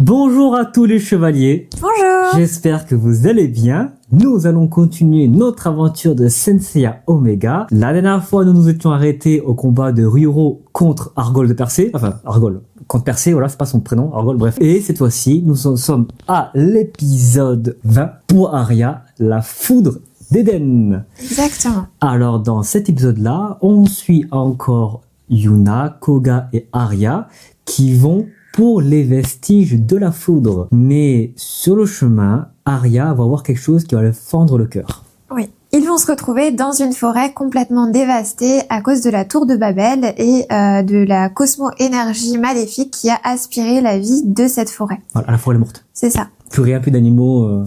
Bonjour à tous les chevaliers. Bonjour. J'espère que vous allez bien. Nous allons continuer notre aventure de Senseiya Omega. La dernière fois, nous nous étions arrêtés au combat de Ryuro contre Argol de Persée. Enfin, Argol contre Persée, voilà, c'est pas son prénom, Argol, bref. Et cette fois-ci, nous en sommes à l'épisode 20 pour Arya, la foudre d'Eden. Exactement. Alors, dans cet épisode-là, on suit encore Yuna, Koga et Arya qui vont pour les vestiges de la foudre. Mais sur le chemin, Arya va voir quelque chose qui va lui fendre le cœur. Oui. Ils vont se retrouver dans une forêt complètement dévastée à cause de la tour de Babel et de la cosmo-énergie maléfique qui a aspiré la vie de cette forêt. Voilà, la forêt est morte. C'est ça. Plus rien, plus d'animaux.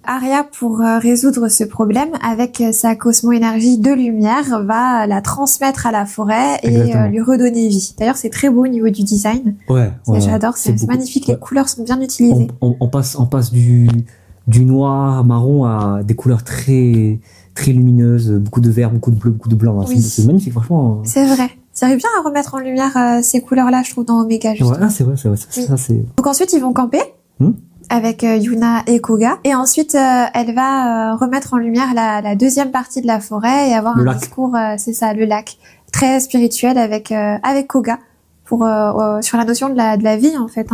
Arya, pour résoudre ce problème, avec sa cosmo-énergie de lumière, va la transmettre à la forêt et lui redonner vie. D'ailleurs, c'est très beau au niveau du design. Ouais. J'adore, c'est magnifique. Les couleurs sont bien utilisées. On passe du noir, marron à des couleurs très lumineuses, beaucoup de vert, beaucoup de bleu, beaucoup de blanc. Oui. C'est magnifique, franchement. C'est vrai. Ça arrive bien à remettre en lumière ces couleurs-là, je trouve, dans Omega. Ouais, c'est vrai. Oui. Ça, c'est... Donc ensuite, ils vont camper. Avec Yuna et Koga. Et ensuite, elle va remettre en lumière la deuxième partie de la forêt et avoir un discours, c'est ça, le lac, très spirituel avec Koga pour sur la notion de la vie en fait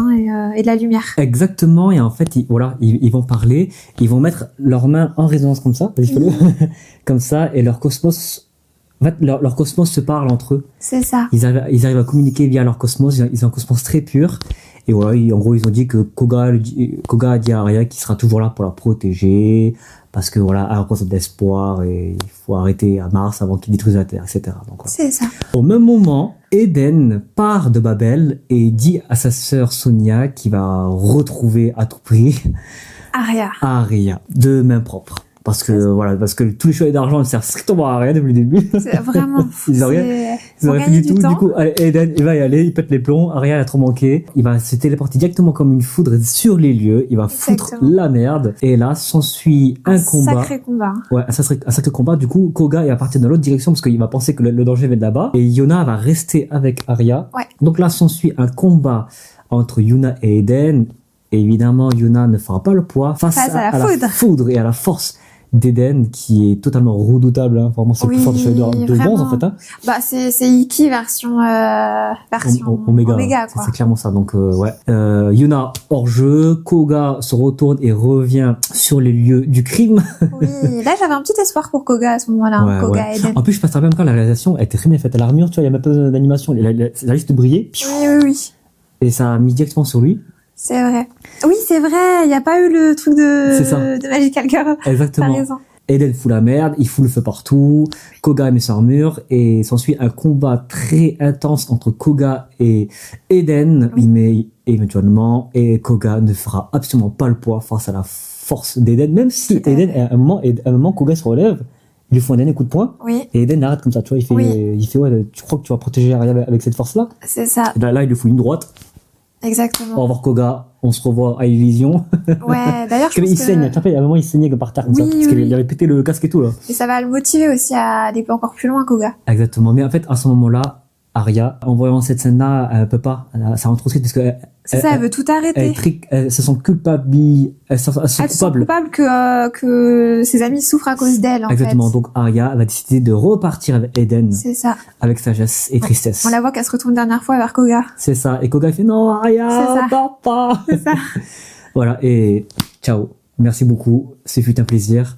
et de la lumière. Exactement. Et en fait, ils vont parler, ils vont mettre leurs mains en résonance comme ça, comme ça, et leur cosmos. En fait, leur cosmos se parle entre eux. C'est ça. Ils arrivent à communiquer via leur cosmos. Ils ont un cosmos très pur. Et voilà, en gros, ils ont dit que Koga a dit à Arya qu'il sera toujours là pour la protéger, parce que voilà, elle représente d'espoir et il faut arrêter à Mars avant qu'il détruise la Terre, etc. Donc, voilà. C'est ça. Au même moment, Eden part de Babel et dit à sa sœur Sonia qu'il va retrouver à tout prix Arya de main propre. Parce que tous les chevaliers d'argent ne servent strictement à rien depuis le début. C'est vraiment fou. Ils ont rien fait du tout. Du coup, Eden, il va y aller, il pète les plombs. Arya, elle a trop manqué. Il va se téléporter directement comme une foudre sur les lieux. Il va foutre la merde. Et là, s'ensuit un combat. Sacré combat. Ouais, un sacré combat. Du coup, Koga est parti dans l'autre direction parce qu'il va penser que le danger vient de là-bas. Et Yuna va rester avec Arya. Ouais. Donc là, s'ensuit un combat entre Yuna et Eden. Et évidemment, Yuna ne fera pas le poids face à la foudre et à la force d'Eden qui est totalement redoutable, hein. Vraiment c'est le plus fort des chevaliers de bronze en fait, hein. Bah c'est Iki version Omega quoi. C'est clairement ça. Donc Yuna hors jeu, Koga se retourne et revient sur les lieux du crime. Oui, là j'avais un petit espoir pour Koga à ce moment-là, Koga et Eden. En plus je passe à même quand la réalisation elle était très bien faite, à l'armure, tu vois, il y a même pas d'animation, elle a juste brillé. Oui. Et ça a mis directement sur lui. C'est vrai. Oui, c'est vrai. Il n'y a pas eu le truc de Magical Girl. Exactement. T'as raison. Eden fout la merde, il fout le feu partout. Koga met son armure et s'ensuit un combat très intense entre Koga et Eden. Mais éventuellement, Koga ne fera absolument pas le poids face à la force d'Eden. Même si Eden, à un moment, Koga se relève. Il lui faut un dernier coup de poing. Oui. Et Eden arrête comme ça, tu vois. Il fait ouais, tu crois que tu vas protéger Arya avec cette force-là? C'est ça. Et là, il lui fout une droite. Exactement. Au revoir Koga, on se revoit à Elysion. Ouais, d'ailleurs je pense il saigne, à un moment il saignait par terre comme ça, parce qu'il avait pété le casque et tout là. Et ça va le motiver aussi à aller encore plus loin, Koga. Exactement, mais en fait à ce moment-là, Arya, en voyant cette scène-là, elle peut pas, ça rentre trop triste parce que elle veut tout arrêter. Elles se sentent coupables, elles sont coupables que ses amis souffrent à cause d'elle, en Exactement, fait. donc Arya va décider de repartir avec Eden. C'est ça. Avec sagesse et tristesse. On la voit qu'elle se retourne une dernière fois vers Koga. C'est ça, et Koga fait non Arya, papa. C'est ça. Voilà, et ciao. Merci beaucoup, ce fut un plaisir.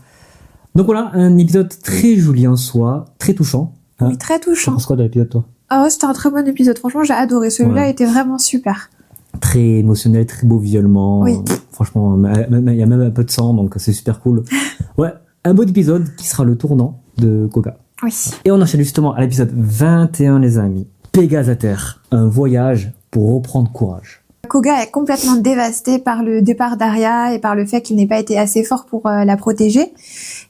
Donc voilà, un épisode très joli en soi, très touchant. Hein. Oui, très touchant. Tu penses quoi de l'épisode, toi? Ah ouais, c'était un très bon épisode. Franchement, j'ai adoré. Celui-là était vraiment super. Très émotionnel, très beau visuellement. Oui. Franchement, il y a même un peu de sang, donc c'est super cool. Ouais, un beau épisode qui sera le tournant de Koga. Oui. Et on enchaîne justement à l'épisode 21, les amis. Pégase à terre, un voyage pour reprendre courage. Koga est complètement dévasté par le départ d'Arya et par le fait qu'il n'ait pas été assez fort pour la protéger.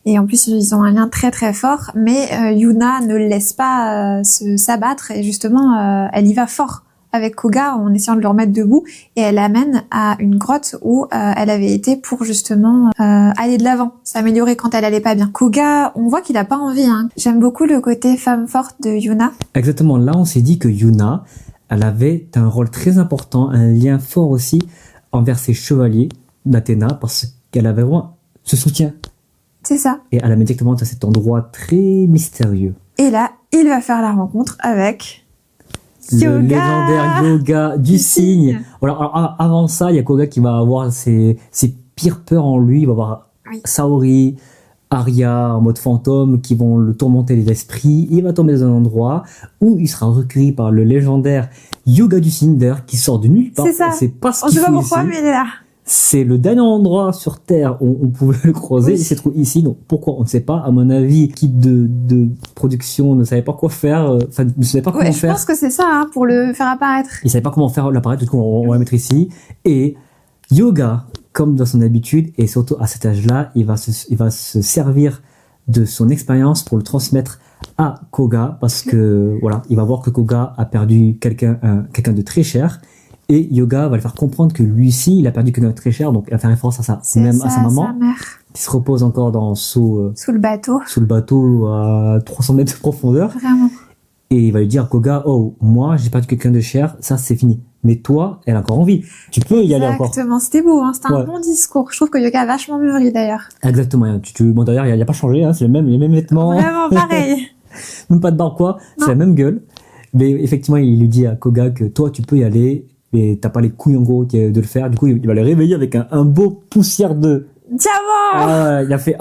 Et en plus, ils ont un lien très très fort. Mais Yuna ne le laisse pas s'abattre et justement, elle y va fort avec Koga en essayant de le remettre debout et elle l'amène à une grotte où elle avait été pour justement aller de l'avant, s'améliorer quand elle allait pas bien. Koga, on voit qu'il a pas envie. Hein. J'aime beaucoup le côté femme forte de Yuna. Exactement, là on s'est dit que Yuna, elle avait un rôle très important, un lien fort aussi envers ses chevaliers d'Athéna parce qu'elle avait vraiment ce soutien. C'est ça. Et elle amène directement à cet endroit très mystérieux. Et là, il va faire la rencontre avec Le légendaire Yoga du cygne. Voilà, alors, avant ça, il y a Koga qui va avoir ses pires peurs en lui. Il va avoir Saori, Arya en mode fantôme qui vont le tourmenter les esprits. Il va tomber dans un endroit où il sera recueilli par le légendaire Yoga du cygne d'ailleurs, qui sort de nulle part. C'est ça. On sait pas ce On qu'il sait fait pas pourquoi, ici. mais il est là. C'est le dernier endroit sur Terre où on pouvait le croiser. Oui. Il s'est trouvé ici. Donc pourquoi on ne sait pas. À mon avis, l'équipe de production ne savait pas quoi faire. Enfin, ne savait pas comment Ouais, je faire. pense que c'est ça, hein, pour le faire apparaître. Il savait pas comment faire l'appareil. Du coup, on va le mettre ici. Et Yoga, comme dans son habitude, et surtout à cet âge-là, il va se servir de son expérience pour le transmettre à Koga parce que voilà, il va voir que Koga a perdu quelqu'un de très cher. Et Yoga va le faire comprendre que lui aussi, il a perdu quelqu'un de très cher, donc il va faire référence à C'est même ça, à sa maman, sa mère. qui se repose encore sous Sous le bateau. le bateau à 300 mètres de profondeur. Vraiment. Et il va lui dire à Koga, oh, moi, j'ai perdu quelqu'un de cher, ça c'est fini. Mais toi, elle a encore envie. Tu peux y aller encore. Exactement. C'était beau, hein. C'était Ouais. un bon discours. Je trouve que Yoga a vachement mûri, d'ailleurs. Exactement. Bon, d'ailleurs, il n'y a pas changé, hein, c'est les mêmes vêtements. Vraiment pareil. Même pas de barbe, quoi. C'est Non. la même gueule. Mais effectivement, il lui dit à Koga que toi, tu peux y aller. Et t'as pas les couilles, en gros, de le faire. Du coup, il va le réveiller avec un beau poussière de... Diamant! Ah, il a fait,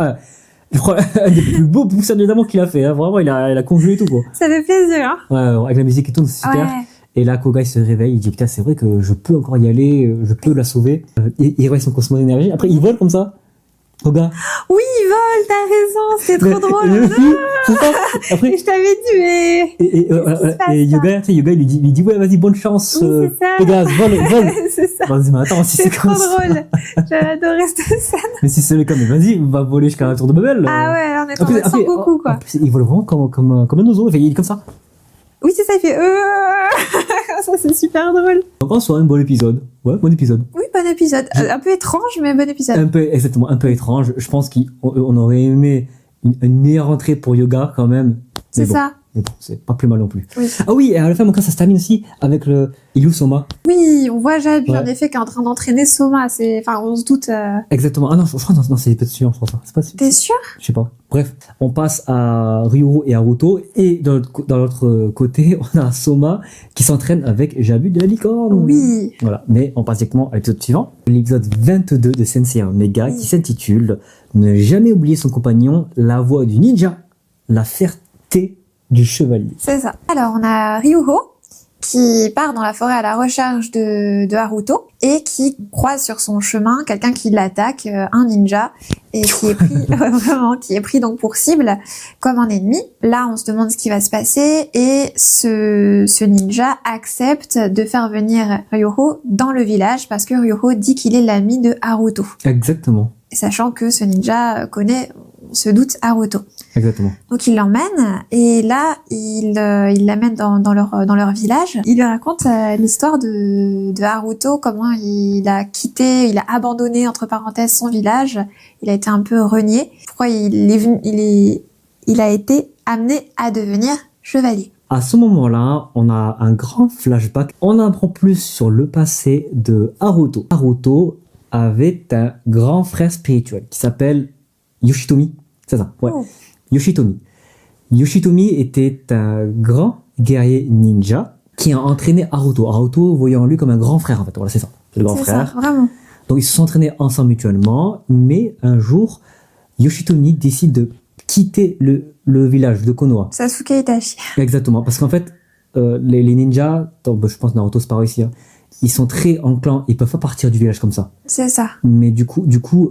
je crois, un des plus beaux poussières de diamant qu'il a fait, hein. Vraiment, il a congelé et tout, quoi. Ça fait plaisir, hein. Ouais, avec la musique et tout, c'est super. Ouais. Et là, Koga, il se réveille, il dit, putain, c'est vrai que je peux encore y aller, je peux la sauver. Il réveille son cosmos d'énergie. Après, il vole comme ça. Koga. Oui, il vole, t'as raison. C'était trop drôle. C'est ça. Après, Je t'avais dit, mais... et Qu'est-ce qui se passe, Yoga, tu sais, Yoga, il lui dit, ouais, vas-y, bonne chance, Oui, c'est ça. Koga, vole. C'est ça. Vas-y, mais attends, si C'est c'est trop comme ça. drôle. J'avais adoré cette scène. Mais si c'est le cas, mais vas-y, va voler jusqu'à la tour de Babel. Ah ouais, on est en mode sans beaucoup, quoi. en plus, il vole vraiment comme un oiseau, il est comme ça. Oui, c'est ça, il fait ça, c'est super drôle. Donc, en soi, un bon épisode. Ouais, bon épisode. Oui, bon épisode. Un peu étrange, mais bon épisode. Exactement, un peu étrange. Je pense qu'on aurait aimé une meilleure entrée pour Yoga quand même. C'est Mais bon, ça. Mais bon, c'est pas plus mal non plus. Oui. Ah oui, et à la fin, ça se termine aussi avec le Ilou Soma. Oui, on voit Jabu, Ouais. en effet, qui est en train d'entraîner Soma. Enfin, on se doute. Exactement. Ah non, je crois non, c'est peut-être sûr, je crois ça. C'est pas sûr. T'es sûr? Je sais pas. Bref, on passe à Ryuru et Haruto. Et dans l'autre côté, on a Soma qui s'entraîne avec Jabu de la licorne. Oui. Voilà. Mais on passe directement à l'épisode suivant. L'épisode 22 de Sensei Omega qui s'intitule Ne jamais oublier son compagnon, la voix du ninja, la fierté du chevalier. C'est ça. Alors, on a Ryuho qui part dans la forêt à la recherche de Haruto et qui croise sur son chemin quelqu'un qui l'attaque, un ninja, et qui est pris, vraiment, qui est pris donc pour cible comme un ennemi. Là, on se demande ce qui va se passer et ce ninja accepte de faire venir Ryuho dans le village parce que Ryuho dit qu'il est l'ami de Haruto. Exactement. Sachant que ce ninja connaît, on se doute, Haruto. Exactement. Donc il l'emmène et là il l'amène dans leur village. Il lui raconte l'histoire de Haruto, comment il a abandonné entre parenthèses son village. Il a été un peu renié. Pourquoi il a été amené à devenir chevalier. À ce moment-là, on a un grand flashback. On apprend plus sur le passé de Haruto. Haruto avait un grand frère spirituel qui s'appelle Yoshitomi. C'est ça, ouais. Oh. Yoshitomi. Yoshitomi était un grand guerrier ninja qui a entraîné Haruto. Haruto voyant lui comme un grand frère, en fait. Voilà, c'est ça. C'est le grand C'est frère. ça, vraiment. Donc ils se sont entraînés ensemble mutuellement, mais un jour, Yoshitomi décide de quitter le village de Konoha. Sasuke Itachi. Exactement, parce qu'en fait, les ninjas, je pense Naruto c'est pareil aussi, hein, ils sont très enclins, ils peuvent pas partir du village comme ça. C'est ça. Mais du coup,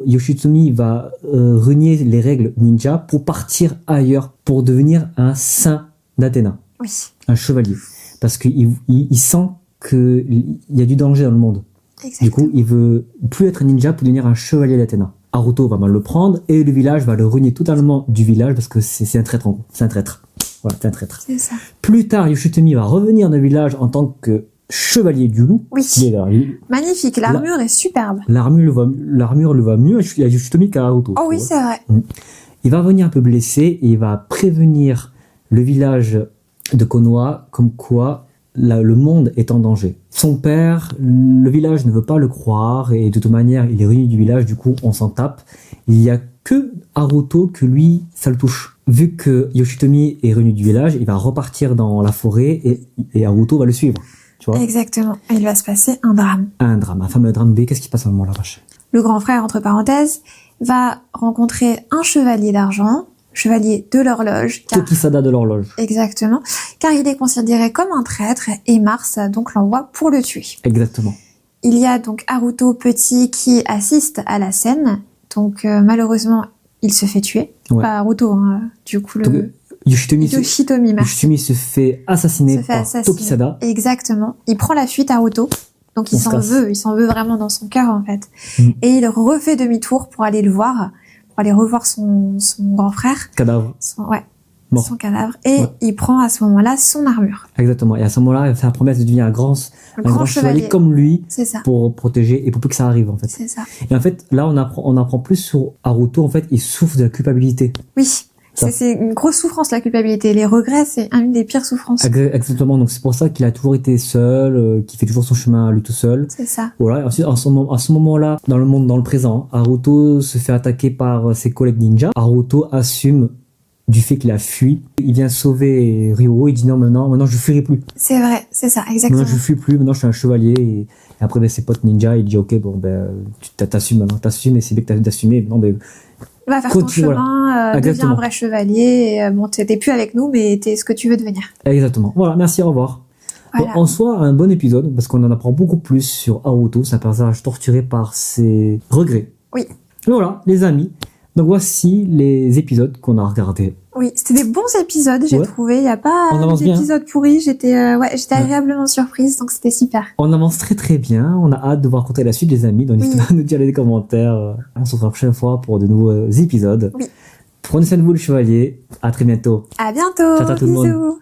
Yoshitomi va renier les règles ninja pour partir ailleurs, pour devenir un saint d'Athéna, Oui. un chevalier. Parce qu'il sent qu'il y a du danger dans le monde. Exactement. Du coup, il veut plus être un ninja pour devenir un chevalier d'Athéna. Haruto va mal le prendre et le village va le renier totalement du village parce que c'est un traître en gros. C'est un traître. Voilà, c'est un traître. C'est ça. Plus tard, Yoshitomi va revenir dans le village en tant que chevalier du loup. Oui. Qui est là. Magnifique. L'armure est superbe. L'armure le va mieux à Yoshitomi qu'à Haruto. Oh tu oui, vois. c'est vrai. Il va venir un peu blessé et il va prévenir le village de Konoha comme quoi le monde est en danger. Son père, le village ne veut pas le croire et de toute manière, il est ruiné du village, du coup, on s'en tape. Il y a que Haruto que lui, ça le touche. Vu que Yoshitomi est ruiné du village, il va repartir dans la forêt et Haruto va le suivre. Tu vois ? Exactement. Et il va se passer un drame. Un drame, un fameux drame B. Qu'est-ce qui se passe à ce moment-là, vache ? Le grand frère, entre parenthèses, va rencontrer un chevalier d'argent, chevalier de l'horloge. Tokisada de l'horloge. Exactement. Car il est considéré comme un traître et Mars donc l'envoie pour le tuer. Exactement. Il y a donc Haruto petit qui assiste à la scène. Donc malheureusement, il se fait tuer. Ouais. Pas Haruto, hein. Du coup Yoshitomi merci. se fait assassiner par Tokisada. Exactement. Il prend la fuite Haruto. Donc il s'en veut vraiment dans son cœur en fait. Et il refait demi-tour pour aller le voir, pour aller revoir son grand frère. Cadavre. Mort. Son cadavre. Et il prend à ce moment-là son armure. Exactement. Et à ce moment-là, il fait la promesse de devenir un grand chevalier comme lui. C'est ça. Pour protéger et pour que ça arrive en fait. C'est ça. Et en fait, là, on apprend plus sur Haruto. En fait, il souffre de la culpabilité. Oui. C'est une grosse souffrance, la culpabilité. Les regrets, c'est une des pires souffrances. Exactement. Donc, c'est pour ça qu'il a toujours été seul, qu'il fait toujours son chemin à lui tout seul. C'est ça. Voilà. Ensuite, à ce moment-là, dans le présent, Haruto se fait attaquer par ses collègues ninja. Haruto assume du fait qu'il a fui. Il vient sauver Ryoro. Il dit non, maintenant, je fuirai plus. C'est vrai. C'est ça. Exactement. Maintenant, je fuis plus. Maintenant, je suis un chevalier. Et après, ses potes ninja, il dit ok, bon, tu t'assumes maintenant. T'assumes et c'est bien que d'assumer. Non, va faire ton chemin, deviens un vrai chevalier. Bon, t'es plus avec nous, mais t'es ce que tu veux devenir. Exactement. Voilà, merci, au revoir. Voilà. En soi, un bon épisode, parce qu'on en apprend beaucoup plus sur Haruto, c'est un personnage torturé par ses regrets. Oui. Et voilà, les amis. Donc voici les épisodes qu'on a regardés. Oui, c'était des bons épisodes, j'ai trouvé. Il n'y a pas d'épisodes pourris. J'étais agréablement surprise, donc c'était super. On avance très très bien. On a hâte de voir raconter la suite, les amis. Donc n'hésitez pas à nous dire dans les commentaires. On se retrouve la prochaine fois pour de nouveaux épisodes. Oui. Prenez soin de vous, le chevalier. À très bientôt. À bientôt. Ciao, tout le monde. Bisous.